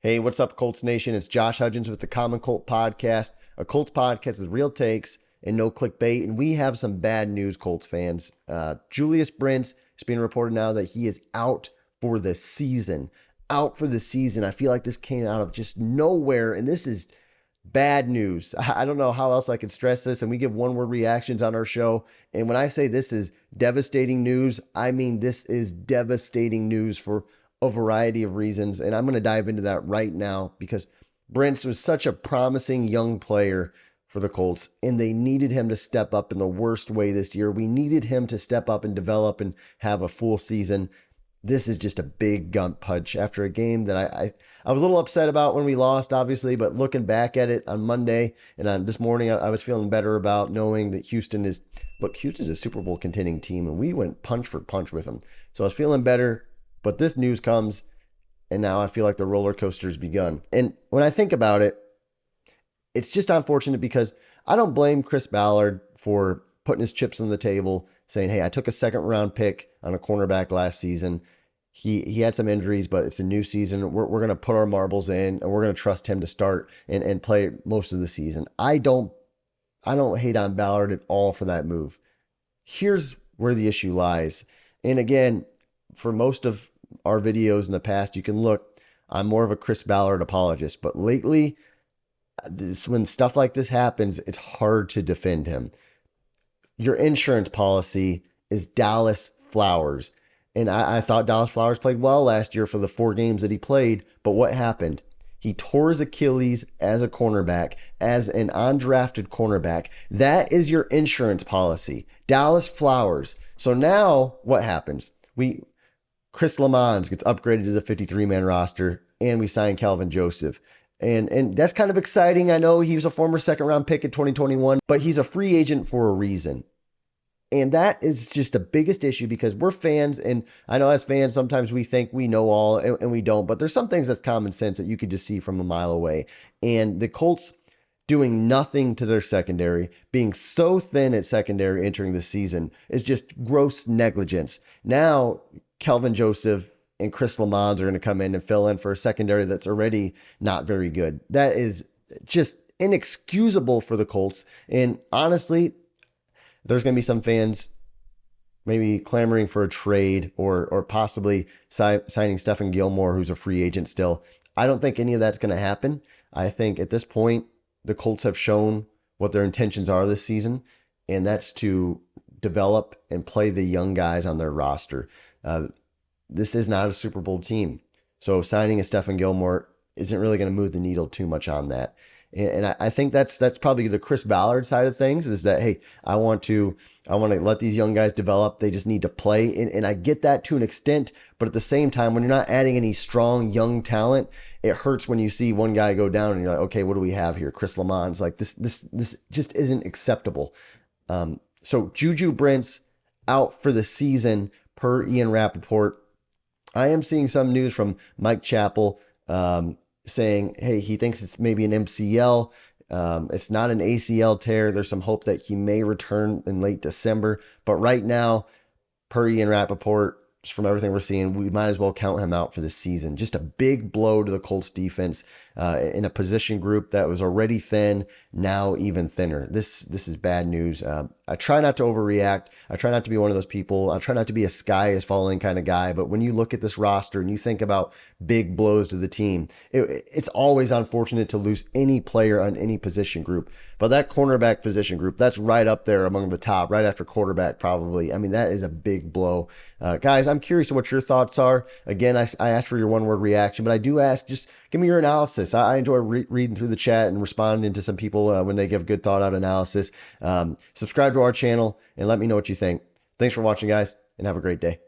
Hey, what's up, Colts Nation? It's Josh Hudgens with the Common Colt Podcast. A Colts podcast is real takes and no clickbait, and we have some bad news, Colts fans. Julius Brents, it's being reported now that he is out for the season. Out for the season. I feel like this came out of just nowhere, and this is bad news. I don't know how else I could stress this, and we give one-word reactions on our show. And when I say this is devastating news, I mean this is devastating news for a variety of reasons, and I'm going to dive into that right now because Brents was such a promising young player for the Colts, and they needed him to step up in the worst way this year. We needed him to step up and develop and have a full season. This is just a big gut punch after a game that I was a little upset about when we lost, obviously, but looking back at it on Monday and on this morning, I was feeling better about knowing that Houston's a Super Bowl contending team, and we went punch for punch with them. So I was feeling better. But this news comes, and now I feel like the roller coaster's begun. And when I think about it, it's just unfortunate because I don't blame Chris Ballard for putting his chips on the table, saying, hey, I took a second-round pick on a cornerback last season. He had some injuries, but it's a new season. We're going to put our marbles in, and we're going to trust him to start and play most of the season. I don't hate on Ballard at all for that move. Here's where the issue lies. And again, for most of our videos in the past, you can look, I'm more of a Chris Ballard apologist, but lately, when stuff like this happens, it's hard to defend him. Your insurance policy is Dallas Flowers. And I thought Dallas Flowers played well last year for the 4 games that he played, but what happened? He tore his Achilles as a cornerback, as an undrafted cornerback. That is your insurance policy, Dallas Flowers. So now what happens? Chris Lamons gets upgraded to the 53-man roster, and we sign Kelvin Joseph. And that's kind of exciting. I know he was a former second-round pick in 2021, but he's a free agent for a reason. And that is just the biggest issue because we're fans, and I know as fans, sometimes we think we know all, and we don't, but there's some things that's common sense that you could just see from a mile away. And the Colts doing nothing to their secondary, being so thin at secondary entering the season is just gross negligence. Now, Kelvin Joseph and Chris Lamons are going to come in and fill in for a secondary that's already not very good. That is just inexcusable for the Colts. And honestly, there's going to be some fans maybe clamoring for a trade or possibly signing Stephen Gilmore, who's a free agent still. I don't think any of that's going to happen. I think at this point, the Colts have shown what their intentions are this season, and that's to develop and play the young guys on their roster. This is not a Super Bowl team. So signing a Stephen Gilmore isn't really going to move the needle too much on that. And I think that's probably the Chris Ballard side of things is that, hey, I want to let these young guys develop. They just need to play. And I get that to an extent. But at the same time, when you're not adding any strong young talent, it hurts when you see one guy go down and you're like, okay, what do we have here? Chris Lamons. Like this just isn't acceptable. So Juju Brents out for the season per Ian Rappaport. I am seeing some news from Mike Chappell saying, hey, he thinks it's maybe an MCL. It's not an ACL tear. There's some hope that he may return in late December. But right now, per Ian Rappaport, just from everything we're seeing, we might as well count him out for the season. Just a big blow to the Colts defense in a position group that was already thin, now even thinner. This is bad news. I try not to overreact. I try not to be one of those people. I try not to be a sky is falling kind of guy. But when you look at this roster and you think about big blows to the team, it's always unfortunate to lose any player on any position group. But that cornerback position group, that's right up there among the top, right after quarterback probably. I mean, that is a big blow. Guys, I'm curious what your thoughts are. Again, I asked for your one-word reaction, but I do ask, just give me your analysis. I enjoy reading through the chat and responding to some people when they give good thought-out analysis. Subscribe to our channel and let me know what you think. Thanks for watching, guys, and have a great day.